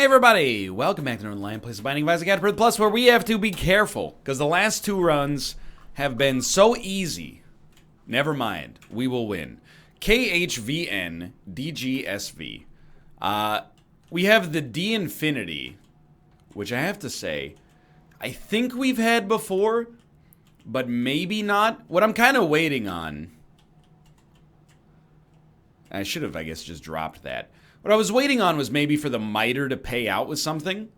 everybody, welcome back to Northernlion, place of Binding of Isaac AFTERBIRTH Plus, where we have to be careful, because the last two runs have been so easy. Never mind, we will win. KHVN DGSV. We have the D Infinity, which I have to say, I think we've had before, but maybe not. What I'm kind of waiting on, I should have, I guess, just dropped that. What I was waiting on was maybe for the Miter to pay out with something.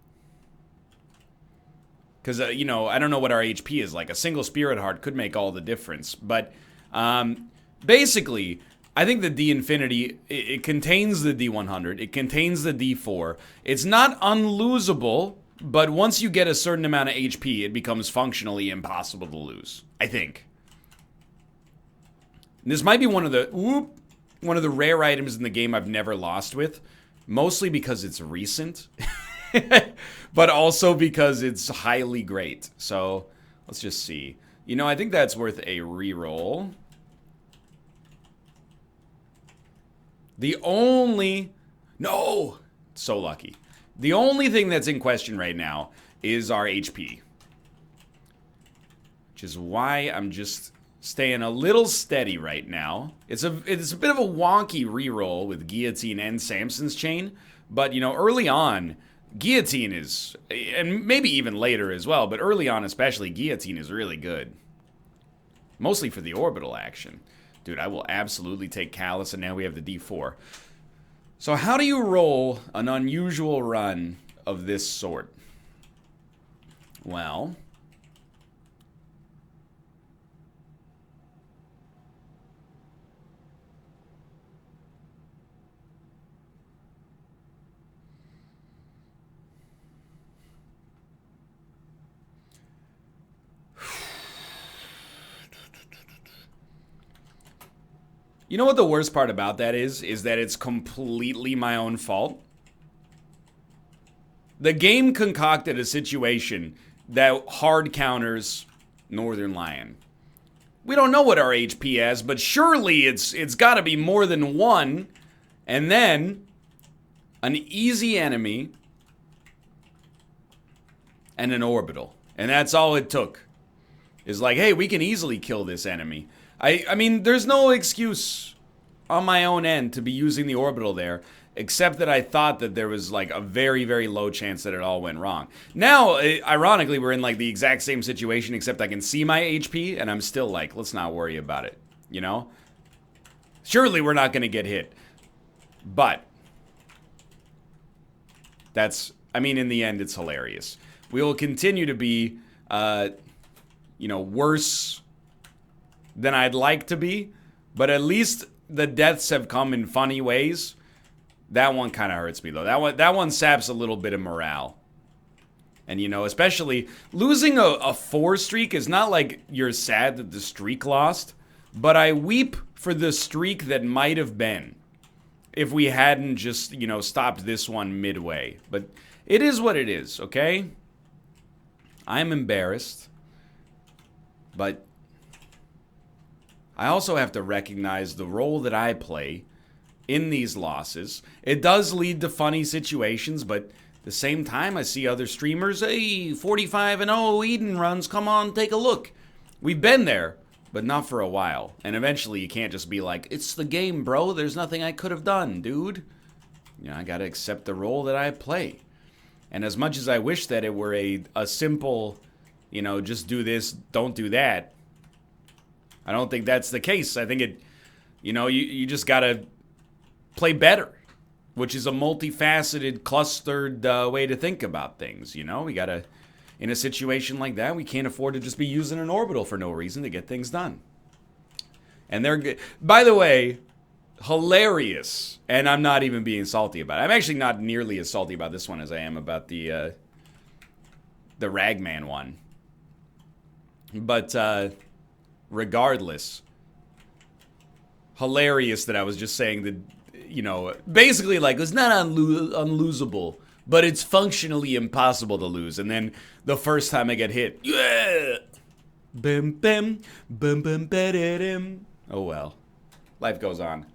Because, you know, I don't know what our HP is like. A single Spirit Heart could make all the difference. But, basically, I think the D Infinity, it contains the D100. It contains the D4. It's not unlosable, but once you get a certain amount of HP, it becomes functionally impossible to lose. I think. And this might be one of the rare items in the game I've never lost with, mostly because it's recent, but also because it's highly great. So, let's just see. You know, I think that's worth a reroll. No! So lucky. The only thing that's in question right now is our HP. Which is why I'm just staying a little steady right now. It's a bit of a wonky reroll with Guillotine and Samson's Chain, but you know, early on, Guillotine is, and maybe even later as well, but early on especially, Guillotine is really good. Mostly for the orbital action. Dude, I will absolutely take Callus, and now we have the D4. So how do you roll an unusual run of this sort? Well, you know what the worst part about that is? Is that it's completely my own fault. The game concocted a situation that hard counters Northernlion. We don't know what our HP has, but surely it's got to be more than one. And then an easy enemy and an orbital. And that's all it took. Is like, hey, we can easily kill this enemy. I mean, there's no excuse on my own end to be using the orbital there, except that I thought that there was like a very, very low chance that it all went wrong. Now, ironically, we're in like the exact same situation, except I can see my HP, and I'm still like, let's not worry about it, you know? Surely we're not going to get hit. But that's, I mean, in the end, it's hilarious. We will continue to be, you know, worse than I'd like to be, but at least the deaths have come in funny ways. That one kind of hurts me though. That one saps a little bit of morale. And you know, especially losing a 4 streak is not like you're sad that the streak lost, but I weep for the streak that might have been if we hadn't just, you know, stopped this one midway. But it is what it is, okay? I'm embarrassed, but I also have to recognize the role that I play in these losses. It does lead to funny situations, but at the same time, I see other streamers, hey, 45-0 Eden runs, come on, take a look. We've been there, but not for a while. And eventually, you can't just be like, it's the game, bro. There's nothing I could have done, dude. You know, I gotta accept the role that I play. And as much as I wish that it were a simple, you know, just do this, don't do that, I don't think that's the case. I think it, you know, you just gotta play better, which is a multifaceted, clustered way to think about things, you know? We gotta, in a situation like that, we can't afford to just be using an orbital for no reason to get things done. And they're good. By the way, hilarious, and I'm not even being salty about it. I'm actually not nearly as salty about this one as I am about the Ragman one. But, regardless, hilarious that I was just saying that, you know, basically like, it's not unlosable, but it's functionally impossible to lose. And then the first time I get hit, yeah! Bim, bim, bim, bim, ba-da-dim. Oh well. Life goes on.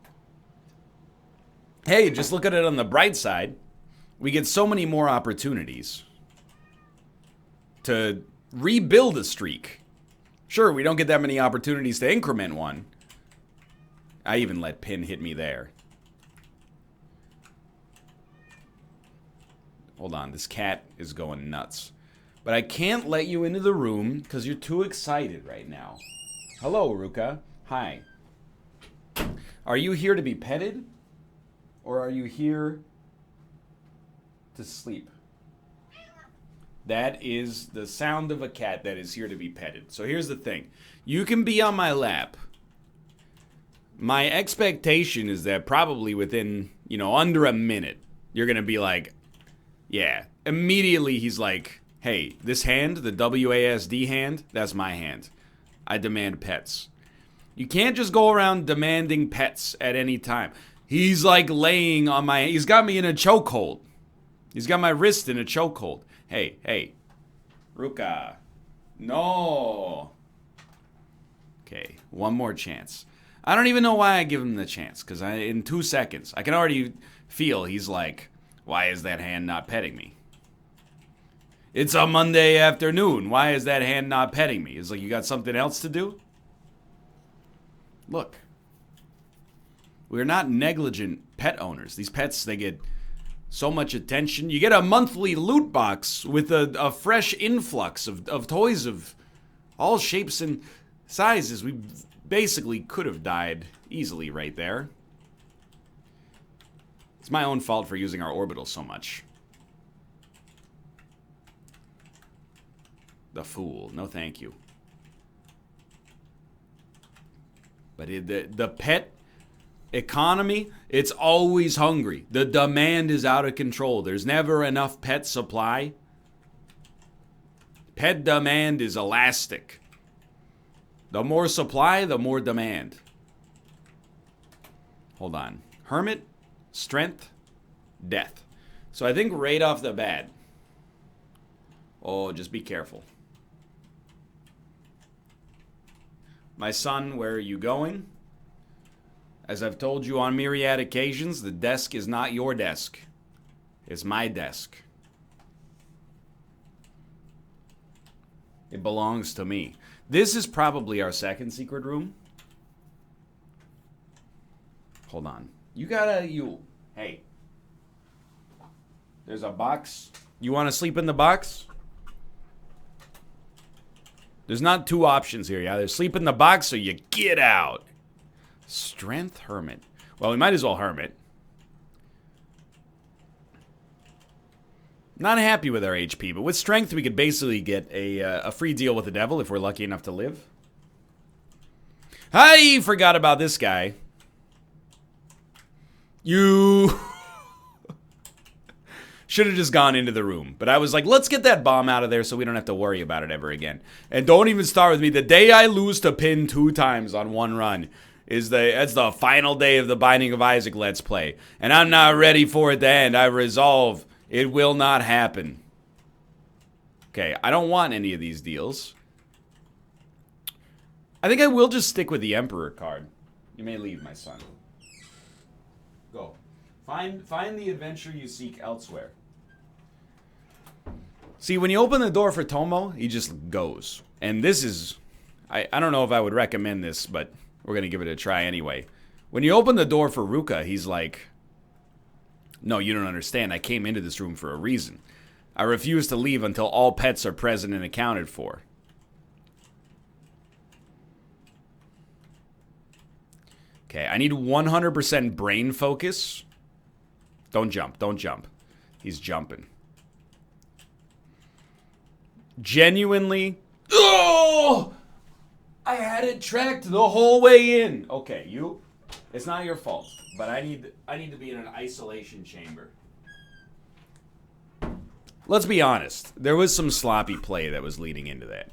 Hey, just look at it on the bright side. we get so many more opportunities to rebuild a streak. Sure, we don't get that many opportunities to increment one. I even let Pin hit me there. Hold on, this cat is going nuts. But I can't let you into the room because you're too excited right now. Hello, Ruka. Hi. Are you here to be petted? Or are you here to sleep? That is the sound of a cat that is here to be petted. So here's the thing. You can be on my lap. My expectation is that probably within, under a minute, you're going to be like, yeah. Immediately he's like, hey, this hand, the WASD hand, that's my hand. I demand pets. You can't just go around demanding pets at any time. He's like laying on my... He's got me in a chokehold. He's got my wrist in a chokehold. Hey. Ruka. No. Okay, one more chance. I don't even know why I give him the chance, because in 2 seconds, I can already feel he's like, why is that hand not petting me? It's a Monday afternoon. Why is that hand not petting me? It's like, you got something else to do? Look. We're not negligent pet owners. These pets, they get so much attention. You get a monthly loot box with a fresh influx of toys of all shapes and sizes. We basically could have died easily right there. It's my own fault for using our orbital so much. The fool. No thank you. But the pet economy, it's always hungry. The demand is out of control. There's never enough pet supply. Pet demand is elastic. The more supply, the more demand. Hold on. Hermit, strength, death. So I think right off the bat, oh, just be careful. My son, where are you going? As I've told you on myriad occasions, the desk is not your desk. It's my desk. It belongs to me. This is probably our second secret room. Hold on. Hey. There's a box. You want to sleep in the box? There's not two options here. You either sleep in the box or you get out. Strength, hermit. Well, we might as well hermit. Not happy with our HP, but with strength we could basically get a free deal with the devil if we're lucky enough to live. I forgot about this guy. You should have just gone into the room. But I was like, let's get that bomb out of there so we don't have to worry about it ever again. And don't even start with me. The day I lose to Pin 2 times on one run that's the final day of the Binding of Isaac Let's Play. And I'm not ready for it to end. I resolve it will not happen. Okay, I don't want any of these deals. I think I will just stick with the Emperor card. You may leave, my son. Go. Find the adventure you seek elsewhere. See, when you open the door for Tomo, he just goes. And this is... I don't know if I would recommend this, but we're going to give it a try anyway. When you open the door for Ruka, he's like... No, you don't understand. I came into this room for a reason. I refuse to leave until all pets are present and accounted for. Okay, I need 100% brain focus. Don't jump, don't jump. He's jumping. Genuinely. Oh! I had it tracked the whole way in. Okay, you. It's not your fault, but I need to be in an isolation chamber. Let's be honest. There was some sloppy play that was leading into that.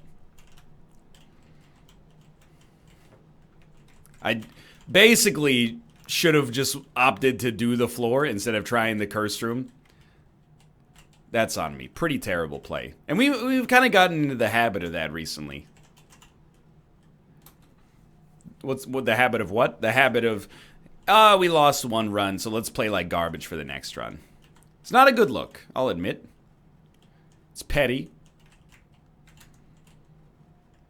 I basically should have just opted to do the floor instead of trying the cursed room. That's on me. Pretty terrible play. And we've kind of gotten into the habit of that recently. What the habit of what? The habit of, we lost one run, so let's play like garbage for the next run. It's not a good look, I'll admit. It's petty.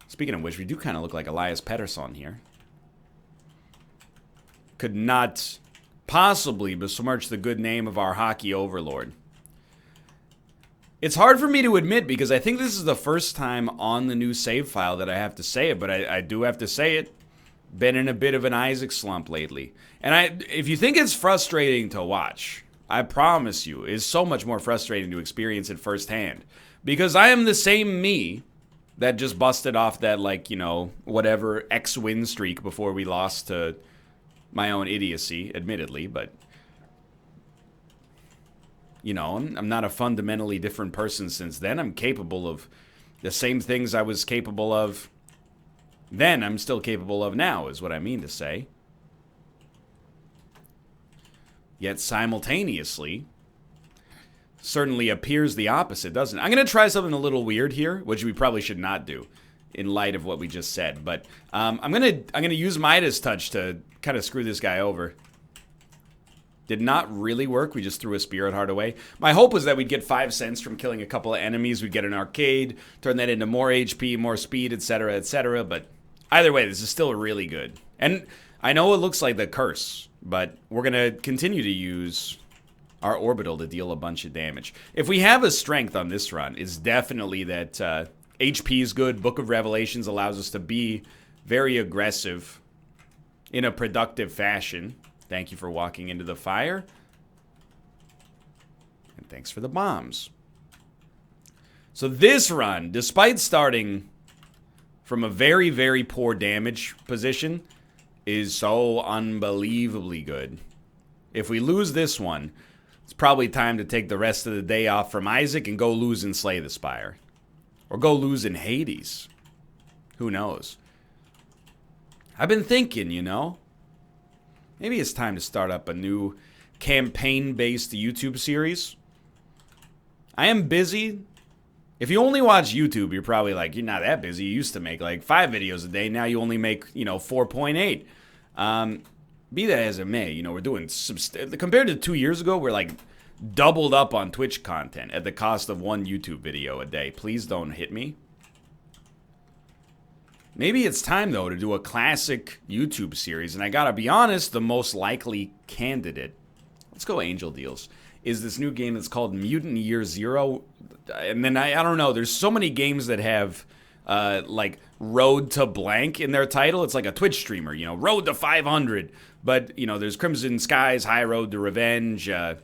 Speaking of which, we do kind of look like Elias Pettersson here. Could not possibly besmirch the good name of our hockey overlord. It's hard for me to admit because I think this is the first time on the new save file that I have to say it, but I do have to say it. Been in a bit of an Isaac slump lately. And if you think it's frustrating to watch, I promise you, it's so much more frustrating to experience it firsthand. Because I am the same me that just busted off that, like, you know, whatever X win streak before we lost to my own idiocy, admittedly, but... You know, I'm not a fundamentally different person since then. I'm capable of the same things I was capable of then. I'm still capable of now, is what I mean to say. Yet simultaneously, certainly appears the opposite, doesn't it? I'm going to try something a little weird here, which we probably should not do in light of what we just said. But I'm gonna use Midas Touch to kind of screw this guy over. Did not really work. We just threw a Spirit Heart away. My hope was that we'd get 5 cents from killing a couple of enemies. We'd get an arcade, turn that into more HP, more speed, etc., etc. But either way, this is still really good. And I know it looks like the curse, but we're going to continue to use our orbital to deal a bunch of damage. If we have a strength on this run, it's definitely that HP is good. Book of Revelations allows us to be very aggressive in a productive fashion. Thank you for walking into the fire. And thanks for the bombs. So this run, despite starting from a very, very poor damage position, is so unbelievably good. If we lose this one, it's probably time to take the rest of the day off from Isaac and go lose in Slay the Spire. Or go lose in Hades. Who knows? I've been thinking, you know. Maybe it's time to start up a new campaign-based YouTube series. I am busy. If you only watch YouTube, you're probably like, you're not that busy. You used to make like 5 videos a day. Now you only make, you know, 4.8. Be that as it may, you know, we're doing, compared to 2 years ago, we're like doubled up on Twitch content at the cost of 1 YouTube video a day. Please don't hit me. Maybe it's time, though, to do a classic YouTube series. And I gotta be honest, the most likely candidate, let's go Angel Deals, is this new game that's called Mutant Year Zero. And then, I don't know, there's so many games that have, like, Road to Blank in their title. It's like a Twitch streamer, you know, Road to 500. But, you know, there's Crimson Skies, High Road to Revenge. I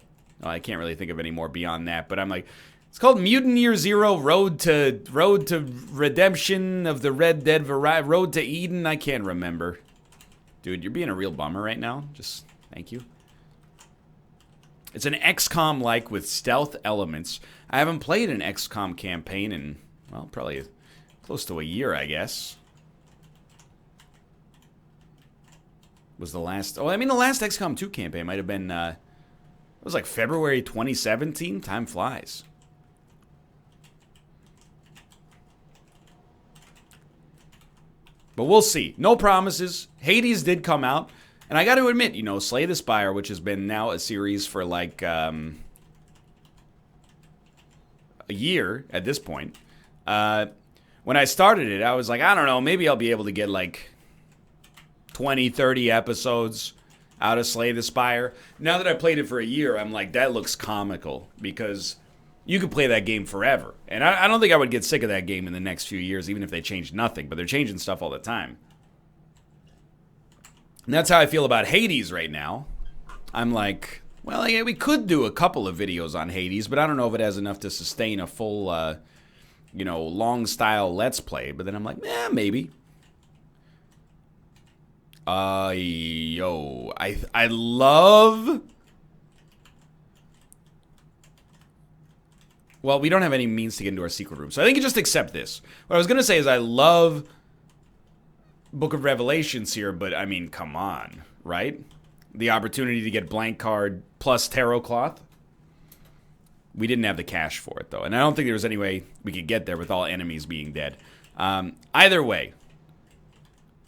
can't really think of any more beyond that. But I'm like... It's called Mutant Year Zero, Road to Redemption of the Red Dead variety, Road to Eden. I can't remember. Dude, you're being a real bummer right now. Just, thank you. It's an XCOM-like with stealth elements. I haven't played an XCOM campaign in, well, probably close to a year, I guess. Was the last, oh, I mean, the last XCOM 2 campaign might have been, it was like February 2017. Time flies. But we'll see. No promises. Hades did come out. And I got to admit, you know, Slay the Spire, which has been now a series for like a year at this point. When I started it, I was like, I don't know, maybe I'll be able to get like 20, 30 episodes out of Slay the Spire. Now that I played it for a year, I'm like, that looks comical. Because you could play that game forever. And I don't think I would get sick of that game in the next few years, even if they changed nothing. But they're changing stuff all the time. And that's how I feel about Hades right now. I'm like, well, yeah, we could do a couple of videos on Hades, but I don't know if it has enough to sustain a full, you know, long-style Let's Play. But then I'm like, maybe. Yo, I love... Well, we don't have any means to get into our secret room, so I think you just accept this. What I was going to say is I love Book of Revelations here, but I mean, come on, right? The opportunity to get blank card plus tarot cloth. We didn't have the cash for it, though, and I don't think there was any way we could get there with all enemies being dead. Either way,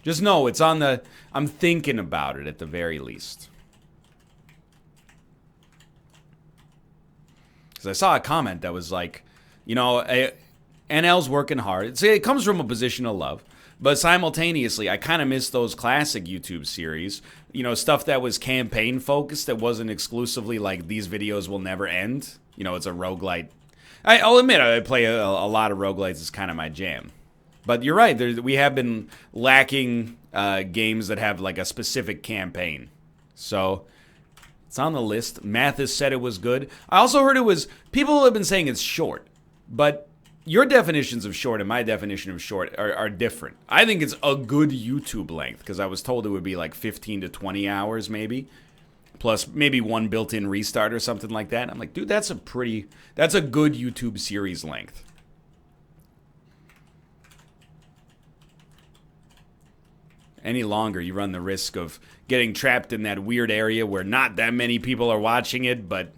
just know it's on the... I'm thinking about it at the very least. Because I saw a comment that was like, you know, NL's working hard. It comes from a position of love. But simultaneously, I kind of miss those classic YouTube series. You know, stuff that was campaign focused, that wasn't exclusively like these videos will never end. You know, it's a roguelite. I'll admit, I play a lot of roguelites. It's kind of my jam. But you're right. We have been lacking games that have like a specific campaign. So it's on the list. Mathis said it was good. I also heard it was, people have been saying it's short. But your definitions of short and my definition of short are different. I think it's a good YouTube length, because I was told it would be like 15 to 20 hours maybe. Plus maybe one built-in restart or something like that. I'm like, dude, that's a good YouTube series length. Any longer, you run the risk of getting trapped in that weird area where not that many people are watching it, but,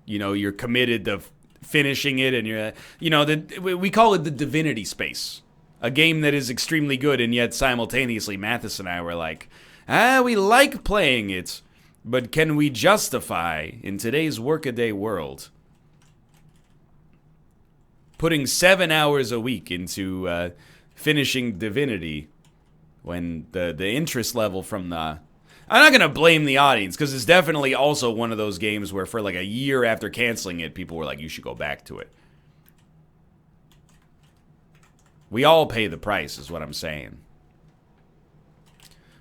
you know, you're committed to finishing it, and you're, you know, we call it the divinity space. A game that is extremely good, and yet simultaneously Mathis and I were like, we like playing it, but can we justify, in today's workaday world, putting 7 hours a week into finishing Divinity when the interest level from the... I'm not going to blame the audience, because it's definitely also one of those games where for like a year after canceling it, people were like, you should go back to it. We all pay the price, is what I'm saying.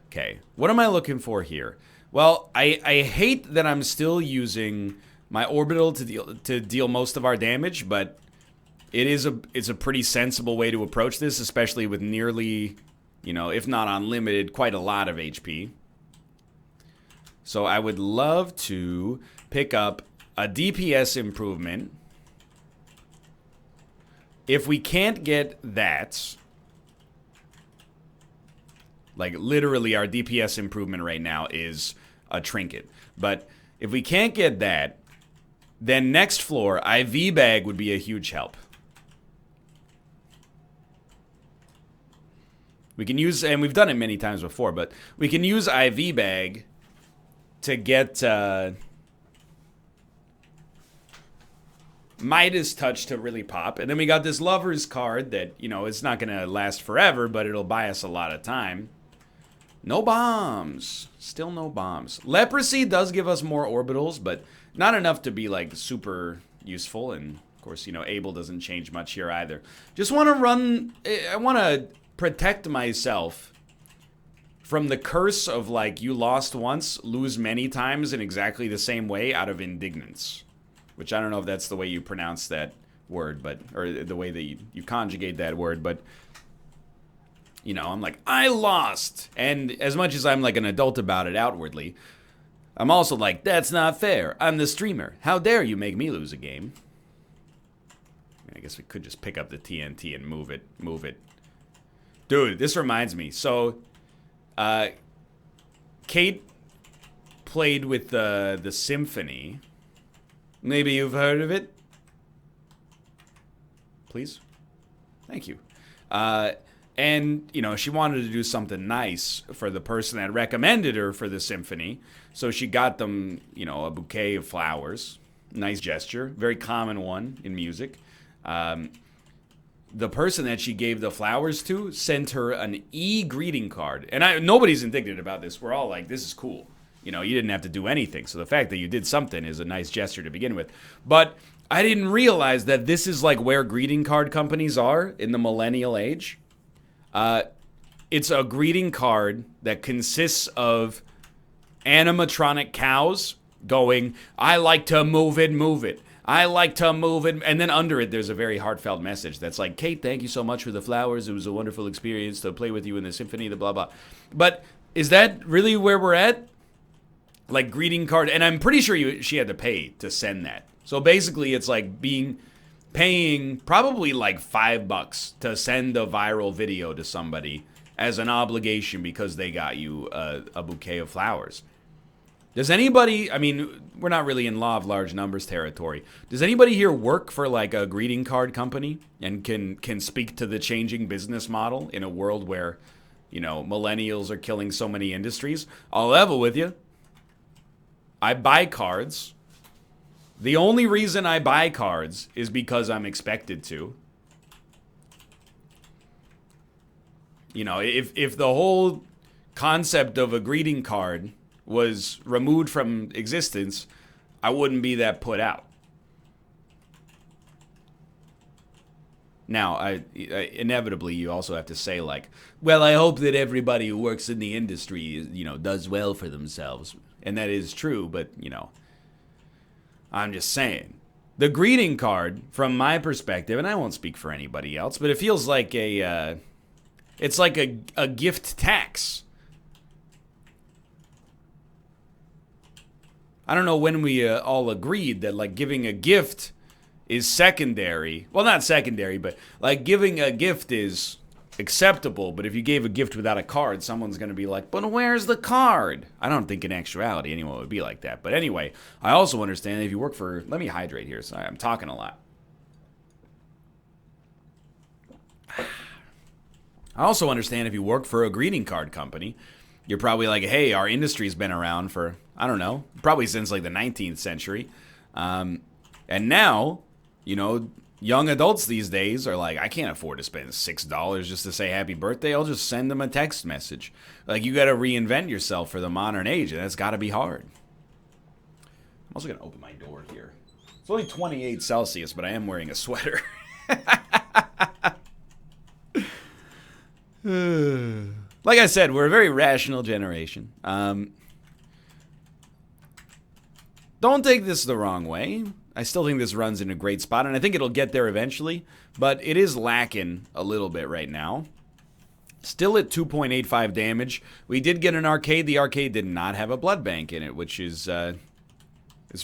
Okay, what am I looking for here? Well, I hate that I'm still using my orbital to deal most of our damage, but it's a pretty sensible way to approach this, especially with nearly, you know, if not unlimited, quite a lot of HP. So I would love to pick up a DPS improvement. If we can't get that, like literally our DPS improvement right now is a trinket. But if we can't get that, then next floor, IV bag would be a huge help. We can use, and we've done it many times before, but we can use IV bag to get Midas Touch to really pop. And then we got this Lover's card that, you know, it's not going to last forever, but it'll buy us a lot of time. No bombs. Still no bombs. Leprosy does give us more orbitals, but not enough to be, like, super useful. And, of course, you know, Able doesn't change much here either. Just want to run... I want to protect myself from the curse of, like, you lost once, lose many times in exactly the same way out of indignance. Which I don't know if that's the way you pronounce that word, but, or the way that you conjugate that word, but, you know, I'm like, I lost! And as much as I'm, like, an adult about it outwardly, I'm also like, that's not fair. I'm the streamer. How dare you make me lose a game? I mean, I guess we could just pick up the TNT and move it. Dude, this reminds me. So... Kate played with the symphony. Maybe you've heard of it? Please? Thank you. And, you know, she wanted to do something nice for the person that recommended her for the symphony. So she got them, you know, a bouquet of flowers. Nice gesture. Very common one in music. The person that she gave the flowers to sent her an e-greeting card. And nobody's indignant about this. We're all like, this is cool. You know, you didn't have to do anything. So the fact that you did something is a nice gesture to begin with. But I didn't realize that this is like where greeting card companies are in the millennial age. It's a greeting card that consists of animatronic cows going, I like to move it, move it. I like to move it. And then under it, there's a very heartfelt message that's like, Kate, thank you so much for the flowers. It was a wonderful experience to play with you in the symphony, the blah, blah. But is that really where we're at? Like greeting card. And I'm pretty sure she had to pay to send that. So basically, it's like paying probably like $5 to send a viral video to somebody as an obligation because they got you a bouquet of flowers. Does anybody, I mean, we're not really in law of large numbers territory. Does anybody here work for like a greeting card company and can speak to the changing business model in a world where, you know, millennials are killing so many industries? I'll level with you. I buy cards The only reason I buy cards is because I'm expected to. You know, if the whole concept of a greeting card was removed from existence, I wouldn't be that put out. Now, inevitably, you also have to say, like, well, I hope that everybody who works in the industry, you know, does well for themselves. And that is true, but, you know, I'm just saying. The greeting card, from my perspective, and I won't speak for anybody else, but it feels like it's like a gift tax. I don't know when we all agreed that, like, giving a gift is secondary. Well, not secondary, but like giving a gift is acceptable. But if you gave a gift without a card, someone's going to be like, but where's the card? I don't think in actuality anyone would be like that. But anyway, I also understand that if you work for... Let me hydrate here. Sorry, I'm talking a lot. I also understand if you work for a greeting card company, you're probably like, hey, our industry's been around for, I don't know, probably since like the 19th century. And now... You know, young adults these days are like, I can't afford to spend $6 just to say happy birthday. I'll just send them a text message. Like, you got to reinvent yourself for the modern age, and that's got to be hard. I'm also going to open my door here. It's only 28 Celsius, but I am wearing a sweater. Like I said, we're a very rational generation. Don't take this the wrong way. I still think this runs in a great spot, and I think it'll get there eventually, but it is lacking a little bit right now. Still at 2.85 damage. We did get an arcade. The arcade did not have a blood bank in it, which is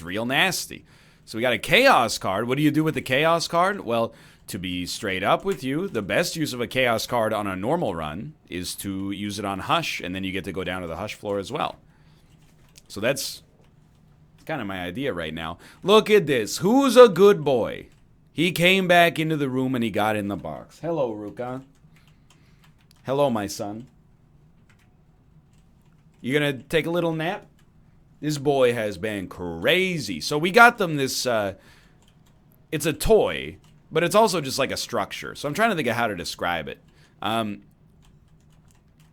real nasty. So we got a Chaos card. What do you do with the Chaos card? Well, to be straight up with you, the best use of a Chaos card on a normal run is to use it on Hush, and then you get to go down to the Hush floor as well. So that's... kind of my idea right now. Look at this. Who's a good boy? He came back into the room and he got in the box. Hello, Ruka. Hello, my son. You gonna take a little nap? This boy has been crazy. So we got them this, it's a toy, but it's also just like a structure. So I'm trying to think of how to describe it.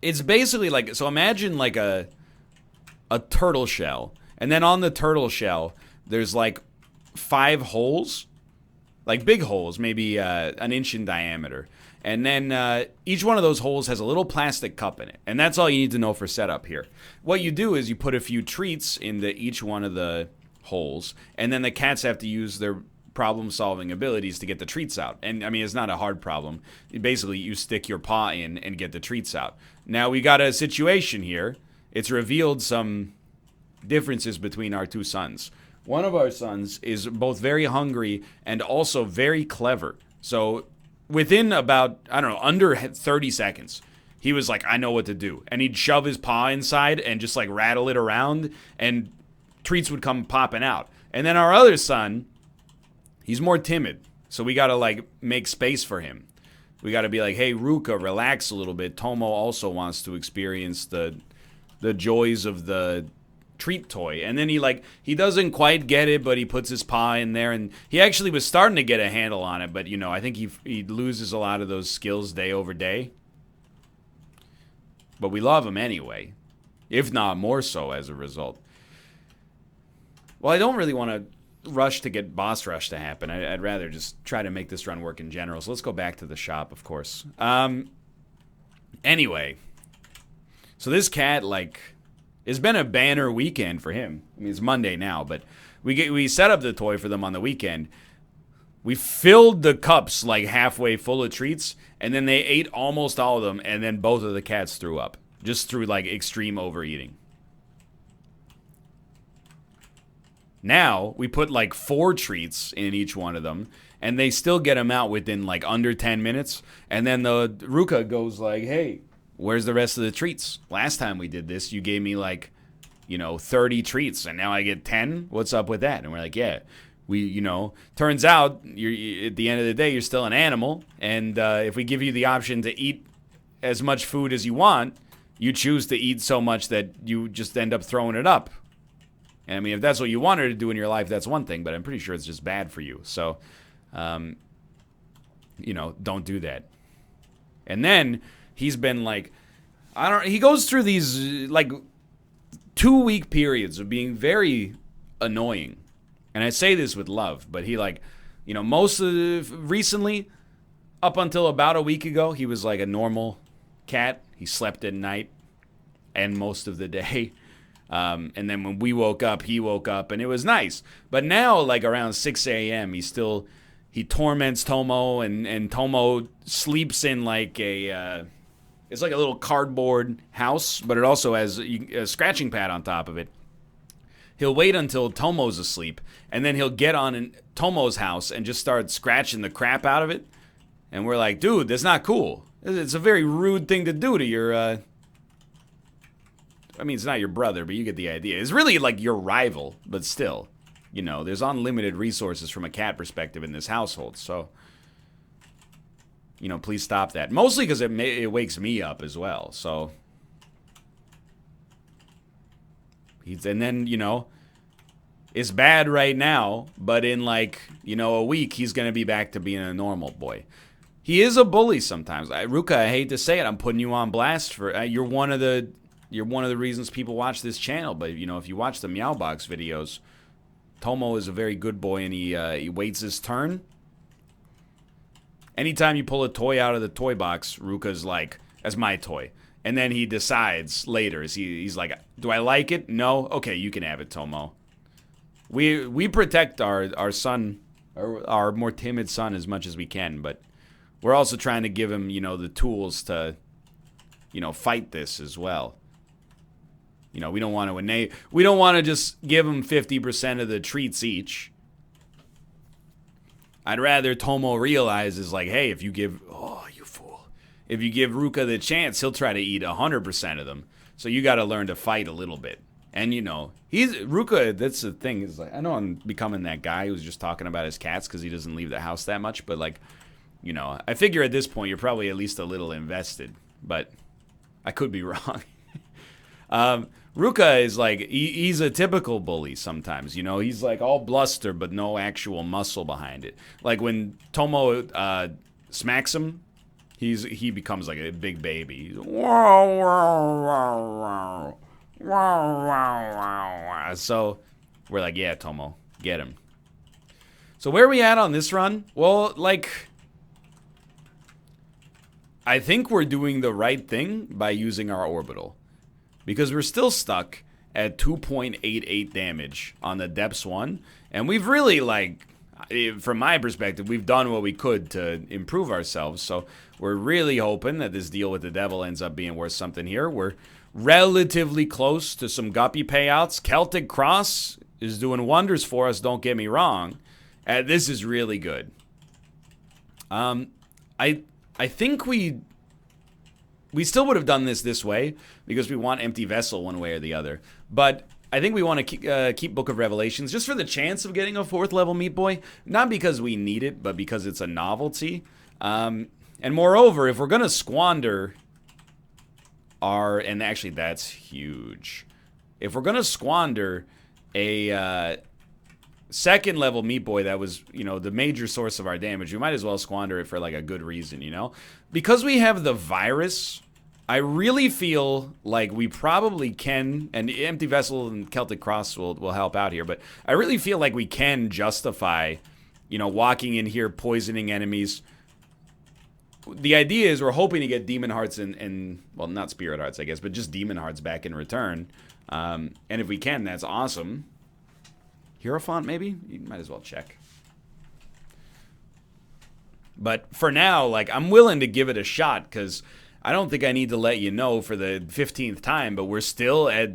It's basically like, so imagine like a turtle shell. And then on the turtle shell, there's like 5 holes, like big holes, maybe an inch in diameter. And then each one of those holes has a little plastic cup in it. And that's all you need to know for setup here. What you do is you put a few treats into each one of the holes. And then the cats have to use their problem-solving abilities to get the treats out. And, I mean, it's not a hard problem. Basically, you stick your paw in and get the treats out. Now, we got a situation here. It's revealed some... differences between our two sons. One of our sons is both very hungry and also very clever. So within about, I don't know, under 30 seconds, he was like, I know what to do. And he'd shove his paw inside and just like rattle it around and treats would come popping out. And then our other son, he's more timid. So we got to like make space for him. We got to be like, hey, Ruka, relax a little bit. Tomo also wants to experience the joys of the treat toy. And then he doesn't quite get it, but he puts his paw in there, and he actually was starting to get a handle on it, but you know, I think he loses a lot of those skills day over day. But we love him anyway, if not more so as a result. Well, I don't really want to rush to get boss rush to happen. I'd rather just try to make this run work in general. So let's go back to the shop, of course. Anyway, so this cat, like, it's been a banner weekend for him. I mean, it's Monday now, but we set up the toy for them on the weekend. We filled the cups like halfway full of treats, and then they ate almost all of them, and then both of the cats threw up. Just through like extreme overeating. Now, we put like 4 treats in each one of them, and they still get them out within like under 10 minutes, and then the Ruka goes like, hey, where's the rest of the treats? Last time we did this, you gave me like, 30 treats, and now I get 10? What's up with that? And we're like, yeah, turns out, you're at the end of the day, you're still an animal, and if we give you the option to eat as much food as you want, you choose to eat so much that you just end up throwing it up. And I mean, if that's what you wanted to do in your life, that's one thing, but I'm pretty sure it's just bad for you. So, you know, don't do that. And then he's been like, he goes through these like 2-week periods of being very annoying. And I say this with love, but he like, you know, recently, up until about a week ago, he was like a normal cat. He slept at night and most of the day. And then when we woke up, he woke up, and it was nice. But now, like around 6 a.m., he torments Tomo, and Tomo sleeps in like it's like a little cardboard house, but it also has a scratching pad on top of it. He'll wait until Tomo's asleep, and then he'll get on Tomo's house and just start scratching the crap out of it. And we're like, dude, that's not cool. It's a very rude thing to do to your, I mean, it's not your brother, but you get the idea. It's really like your rival, but still, you know, there's unlimited resources from a cat perspective in this household. So, you know, please stop that. Mostly because it wakes me up as well. So, and then, you know, it's bad right now, but in like, you know, a week, he's going to be back to being a normal boy. He is a bully sometimes. Ruka, I hate to say it, I'm putting you on blast for you're one of the reasons people watch this channel. But you know, if you watch the Meow Box videos, Tomo is a very good boy, and he waits his turn. Anytime you pull a toy out of the toy box, Ruka's like, "That's my toy," and then he decides later. He's like, "Do I like it? No. Okay, you can have it, Tomo." We protect our son, our more timid son, as much as we can, but we're also trying to give him, you know, the tools to, you know, fight this as well. You know, we don't want to just give him 50% of the treats each. I'd rather Tomo realizes like, hey, if you give Ruka the chance, he'll try to eat 100% of them. So you got to learn to fight a little bit. And you know, Ruka. That's the thing is like, I know I'm becoming that guy who's just talking about his cats because he doesn't leave the house that much, but like, you know, I figure at this point you're probably at least a little invested, but I could be wrong. Ruka is like, he's a typical bully sometimes, you know, he's like all bluster but no actual muscle behind it. Like when Tomo smacks him, he becomes like a big baby. So we're like, yeah, Tomo, get him. So where are we at on this run? Well, like, I think we're doing the right thing by using our orbital. Because we're still stuck at 2.88 damage on the Depths 1. And we've really, like, from my perspective, we've done what we could to improve ourselves. So we're really hoping that this deal with the devil ends up being worth something here. We're relatively close to some guppy payouts. Celtic Cross is doing wonders for us, don't get me wrong. This is really good. I think we still would have done this way because we want Empty Vessel one way or the other. But I think we want to keep Book of Revelations just for the chance of getting a 4th level Meat Boy. Not because we need it, but because it's a novelty. And moreover, if we're going to squander and actually that's huge. If we're going to squander a 2nd level Meat Boy that was, you know, the major source of our damage, we might as well squander it for like a good reason, you know? Because we have the virus, I really feel like we probably can, and Empty Vessel and Celtic Cross will help out here, but I really feel like we can justify, you know, walking in here, poisoning enemies. The idea is we're hoping to get Demon Hearts and well, not Spirit Hearts, I guess, but just Demon Hearts back in return. And if we can, that's awesome. Hierophant, maybe? You might as well check. But for now, like, I'm willing to give it a shot, because I don't think I need to let you know for the 15th time, but we're still at...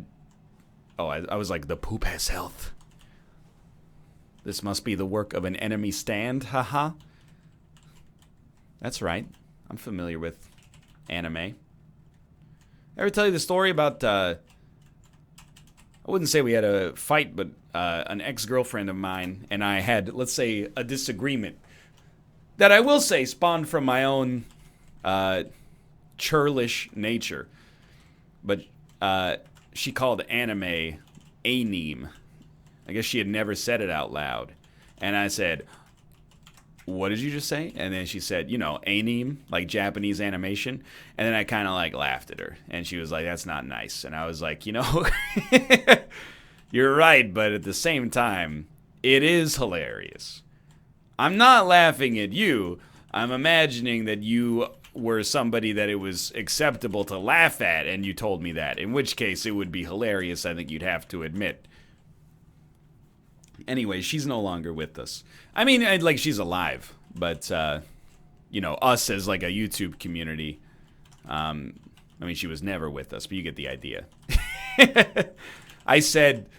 Oh, I was like, the poop has health. This must be the work of an enemy stand, haha. That's right. I'm familiar with anime. Ever tell you the story about... I wouldn't say we had a fight, but an ex-girlfriend of mine and I had, let's say, a disagreement that I will say spawned from my own churlish nature. But she called anime anime. I guess she had never said it out loud. And I said, what did you just say? And then she said, you know, anime, like Japanese animation. And then I kind of like laughed at her. And she was like, that's not nice. And I was like, you know, you're right. But at the same time, it is hilarious. I'm not laughing at you. I'm imagining that you were somebody that it was acceptable to laugh at, and you told me that. In which case, it would be hilarious, I think you'd have to admit. Anyway, she's no longer with us. I mean, like, she's alive, but, you know, us as, like, a YouTube community, I mean, she was never with us, but you get the idea. I said,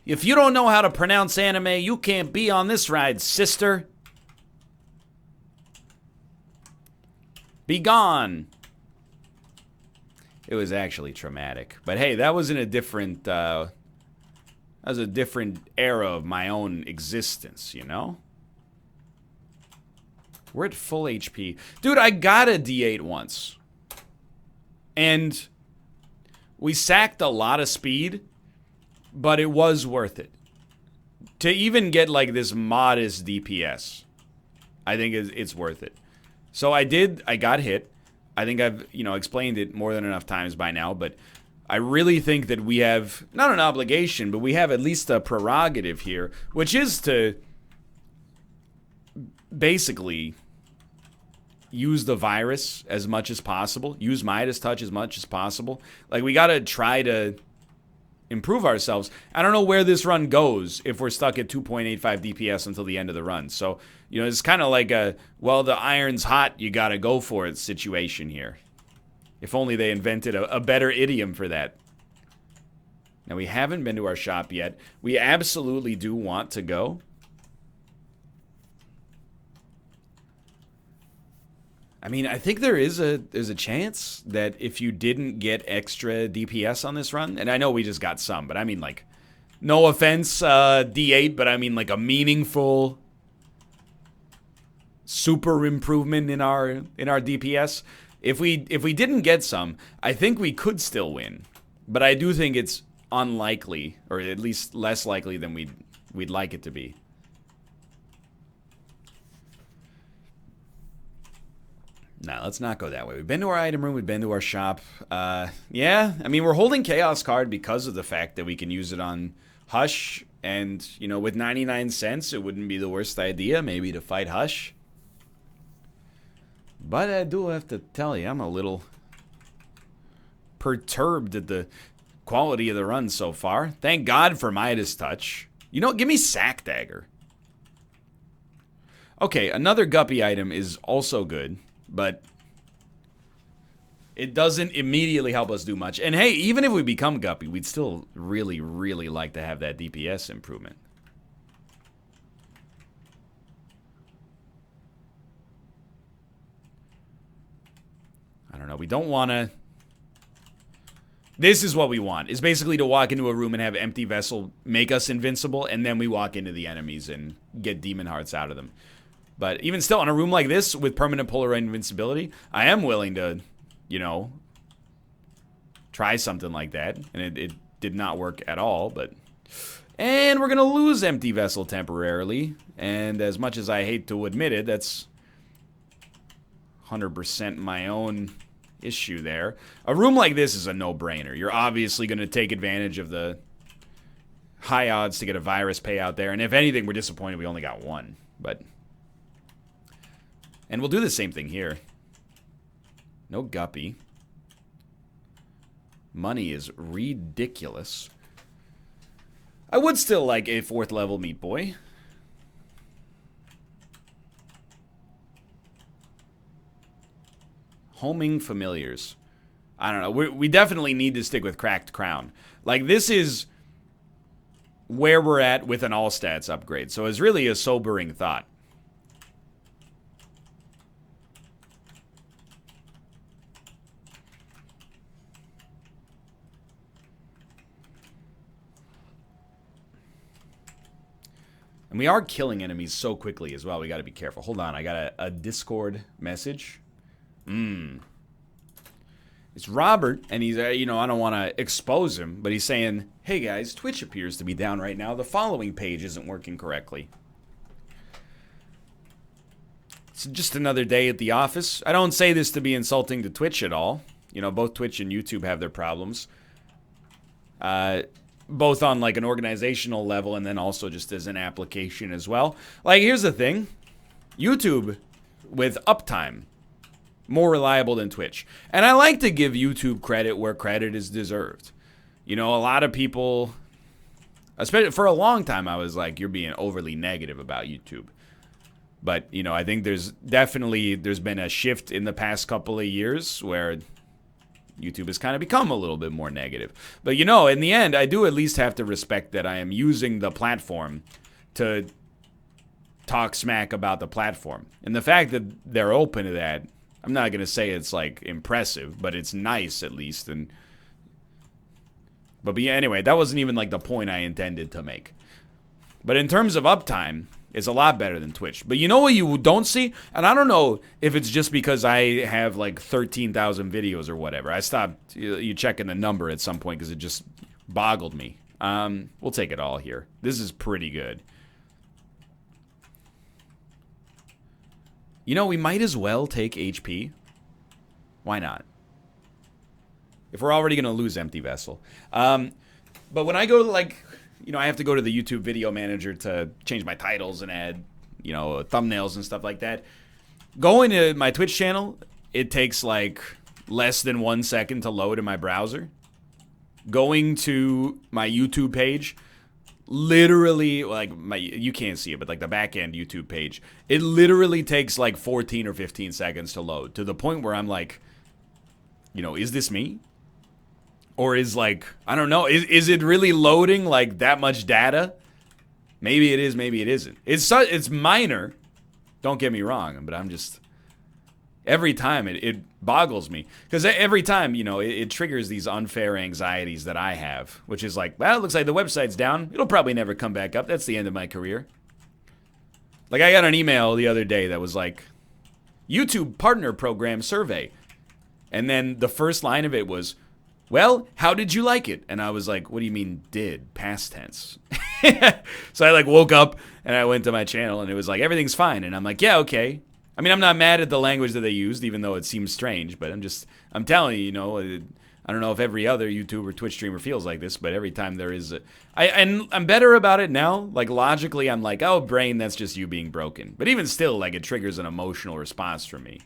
if you don't know how to pronounce anime, you can't be on this ride, sister. Be gone. It was actually traumatic. But hey, that was in a different, that was a different era of my own existence, you know? We're at full HP. Dude, I got a D8 once. And we sacked a lot of speed, but it was worth it. To even get like this modest DPS, I think it's worth it. So I got hit. I think I've, you know, explained it more than enough times by now, but I really think that we have, not an obligation, but we have at least a prerogative here, which is to basically use the virus as much as possible, use Midas Touch as much as possible. Like, we gotta try to improve ourselves. I don't know where this run goes if we're stuck at 2.85 DPS until the end of the run. So, you know, it's kind of like a, well, the iron's hot, you gotta go for it situation here. If only they invented a better idiom for that. Now, we haven't been to our shop yet. We absolutely do want to go. I mean, I think there's a chance that if you didn't get extra DPS on this run, and I know we just got some, but I mean, like, no offense, D8, but I mean, like, a meaningful super improvement in our DPS. If we didn't get some, I think we could still win, but I do think it's unlikely, or at least less likely than we'd like it to be. Nah, let's not go that way. We've been to our item room. We've been to our shop. Yeah, I mean, we're holding Chaos Card because of the fact that we can use it on Hush. And, you know, with 99 cents, it wouldn't be the worst idea, maybe, to fight Hush. But I do have to tell you, I'm a little perturbed at the quality of the run so far. Thank God for Midas Touch. You know, give me Sack Dagger. Okay, another Guppy item is also good, but it doesn't immediately help us do much. And hey, even if we become Guppy, we'd still really, really like to have that DPS improvement. I don't know, we don't want to... This is what we want, is basically to walk into a room and have Empty Vessel make us invincible, and then we walk into the enemies and get Demon Hearts out of them. But even still, in a room like this, with permanent Polaroid invincibility, I am willing to, you know, try something like that. And it did not work at all, but... And we're going to lose Empty Vessel temporarily. And as much as I hate to admit it, that's 100% my own issue there. A room like this is a no-brainer. You're obviously going to take advantage of the high odds to get a virus payout there. And if anything, we're disappointed we only got one. But... And we'll do the same thing here. No Guppy. Money is ridiculous. I would still like a 4th level Meat Boy. Homing Familiars. I don't know. We definitely need to stick with Cracked Crown. Like, this is where we're at with an all-stats upgrade. So it's really a sobering thought. And we are killing enemies so quickly as well. We got to be careful. Hold on. I got a Discord message. It's Robert, and he's, I don't want to expose him, but he's saying, hey guys, Twitch appears to be down right now. The following page isn't working correctly. It's just another day at the office. I don't say this to be insulting to Twitch at all. Both Twitch and YouTube have their problems. Both on like an organizational level and then also just as an application as well. Like, here's the thing. YouTube with uptime, more reliable than Twitch. And I like to give YouTube credit where credit is deserved. A lot of people, especially for a long time, I was like, you're being overly negative about YouTube. But, I think there's been a shift in the past couple of years where YouTube has kind of become a little bit more negative. But, in the end, I do at least have to respect that I am using the platform to talk smack about the platform. And the fact that they're open to that, I'm not going to say it's, like, impressive, but it's nice at least. But anyway, that wasn't even, like, the point I intended to make. But in terms of uptime, it's a lot better than Twitch. But you know what you don't see? And I don't know if it's just because I have like 13,000 videos or whatever. I stopped you checking the number at some point because it just boggled me. We'll take it all here. This is pretty good. We might as well take HP. Why not? If we're already going to lose Empty Vessel. But when I go to like... I have to go to the YouTube video manager to change my titles and add, thumbnails and stuff like that. Going to my Twitch channel, it takes like less than 1 second to load in my browser. Going to my YouTube page, literally, like, you can't see it, but like the back end YouTube page, it literally takes like 14 or 15 seconds to load, to the point where I'm like, is this me? Or is like, I don't know, is it really loading like that much data? Maybe it is, maybe it isn't. It's minor, don't get me wrong, but I'm just, every time it boggles me. Because every time, it triggers these unfair anxieties that I have, which is like, well, it looks like the website's down. It'll probably never come back up. That's the end of my career. Like, I got an email the other day that was like, YouTube Partner Program Survey. And then the first line of it was, well, how did you like it? And I was like, what do you mean did? Past tense. So I like woke up and I went to my channel and it was like, everything's fine. And I'm like, yeah, okay. I mean, I'm not mad at the language that they used, even though it seems strange, but I'm telling you, I don't know if every other YouTube or Twitch streamer feels like this, but every time there is and I'm better about it now. Like, logically, I'm like, oh, brain, that's just you being broken. But even still, like, it triggers an emotional response from me.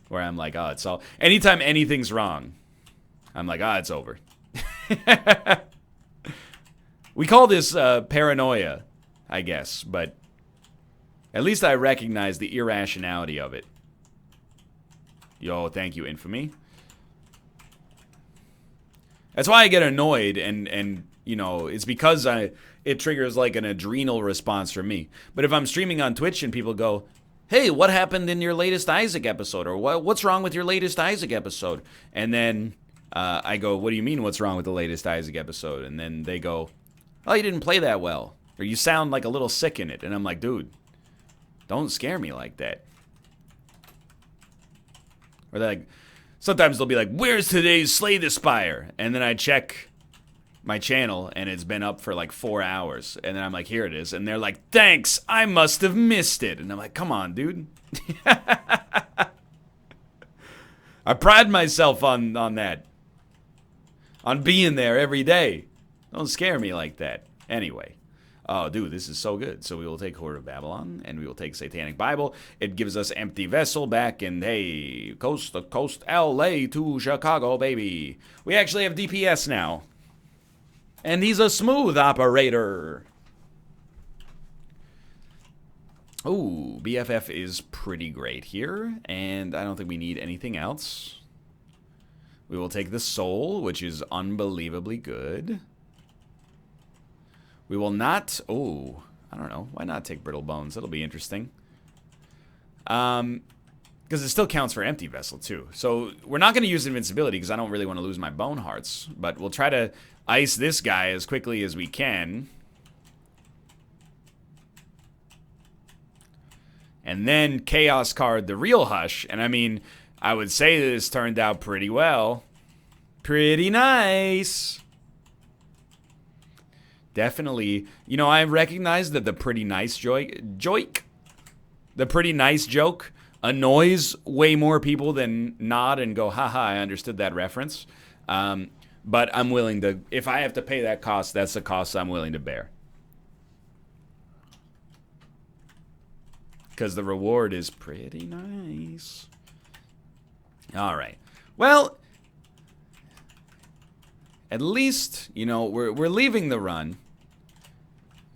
Where I'm like, oh, it's all, anytime anything's wrong, I'm like, it's over. We call this paranoia, I guess, but at least I recognize the irrationality of it. Yo, thank you, Infamy. That's why I get annoyed, and it's because it triggers like an adrenal response from me. But if I'm streaming on Twitch and people go, hey, what happened in your latest Isaac episode? Or what's wrong with your latest Isaac episode? And then I go, what do you mean what's wrong with the latest Isaac episode? And then they go, oh, you didn't play that well. Or you sound like a little sick in it. And I'm like, dude, don't scare me like that. Or they're like, sometimes they'll be like, where's today's Slay the Spire? And then I check my channel and it's been up for like 4 hours. And then I'm like, here it is. And they're like, thanks, I must have missed it. And I'm like, come on, dude. I pride myself on that. On being there every day. Don't scare me like that. Anyway. Oh, dude, this is so good. So we will take Horde of Babylon, and we will take Satanic Bible. It gives us Empty Vessel back, and hey, coast to coast, LA to Chicago, baby. We actually have DPS now. And he's a smooth operator. Ooh, BFF is pretty great here, and I don't think we need anything else. We will take the Soul, which is unbelievably good. We will not... Oh, I don't know. Why not take Brittle Bones? That'll be interesting. Because it still counts for Empty Vessel, too. So we're not going to use Invincibility because I don't really want to lose my Bone Hearts. But we'll try to ice this guy as quickly as we can. And then Chaos card the Real Hush. And I mean, I would say this turned out pretty well. Pretty nice. Definitely. You know, I recognize that the pretty nice joke annoys way more people than nod and go, haha, I understood that reference. But I'm willing to, if I have to pay that cost, that's the cost I'm willing to bear. Because the reward is pretty nice. All right. Well, at least, you know, we're leaving the run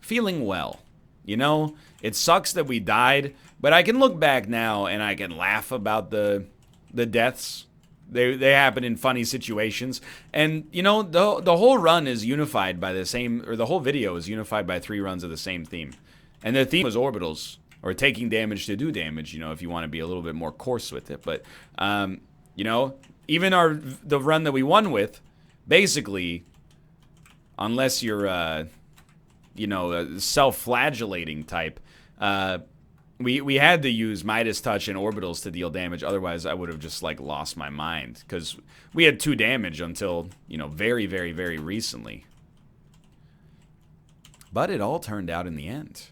feeling well. You know, it sucks that we died, but I can look back now and I can laugh about the deaths. They happen in funny situations. And, you know, the whole run is unified by the same, or the whole video is unified by 3 runs of the same theme. And the theme was orbitals, or taking damage to do damage, you know, if you want to be a little bit more coarse with it. But, you know, even the run that we won with, basically, unless you're, you know, a self-flagellating type, we had to use Midas Touch and orbitals to deal damage. Otherwise, I would have just, like, lost my mind. Because we had 2 damage until, you know, very, very, very recently. But it all turned out in the end.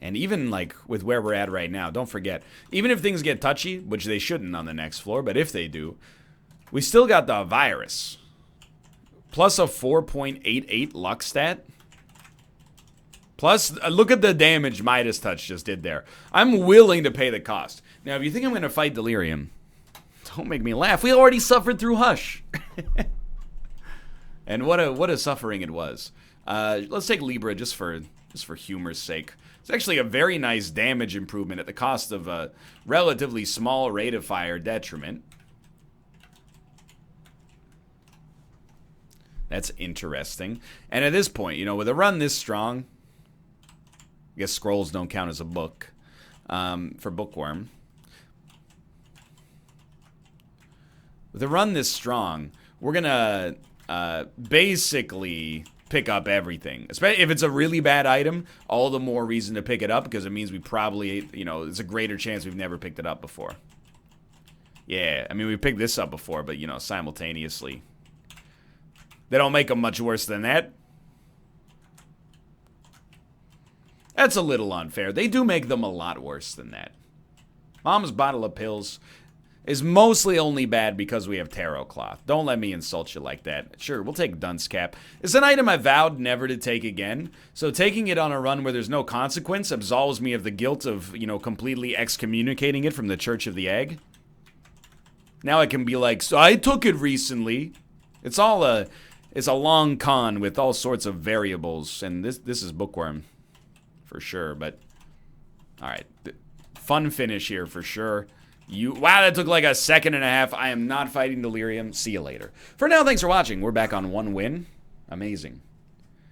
And even, like, with where we're at right now, don't forget, even if things get touchy, which they shouldn't on the next floor, but if they do, we still got the virus. Plus a 4.88 luck stat. Plus, look at the damage Midas Touch just did there. I'm willing to pay the cost. Now, if you think I'm going to fight Delirium, don't make me laugh. We already suffered through Hush. And what a suffering it was. Let's take Libra just for humor's sake. It's actually a very nice damage improvement at the cost of a relatively small rate of fire detriment. That's interesting. And at this point, you know, with a run this strong, I guess scrolls don't count as a book for Bookworm. With a run this strong, we're going to basically pick up everything. Especially if it's a really bad item, all the more reason to pick it up because it means we probably, you know, it's a greater chance we've never picked it up before. Yeah, I mean, we picked this up before, but, you know, simultaneously. They don't make them much worse than that. That's a little unfair. They do make them a lot worse than that. Mom's bottle of pills is mostly only bad because we have tarot cloth. Don't let me insult you like that. Sure, we'll take dunce cap. It's an item I vowed never to take again. So taking it on a run where there's no consequence absolves me of the guilt of, you know, completely excommunicating it from the Church of the Egg. Now I can be like, so I took it recently. It's a long con with all sorts of variables, and this is Bookworm for sure. But all right, fun finish here for sure. Wow, that took like a second and a half. I am not fighting Delirium. See you later. For now, thanks for watching. We're back on 1 win. Amazing.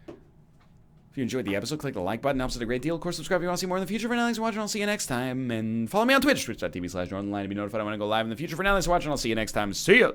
If you enjoyed the episode, click the like button. It helps out a great deal. Of course, subscribe if you want to see more in the future. For now, thanks for watching. I'll see you next time. And follow me on Twitch, twitch.tv/Northernlion to be notified when I go live in the future. For now, thanks for watching. I'll see you next time. See ya.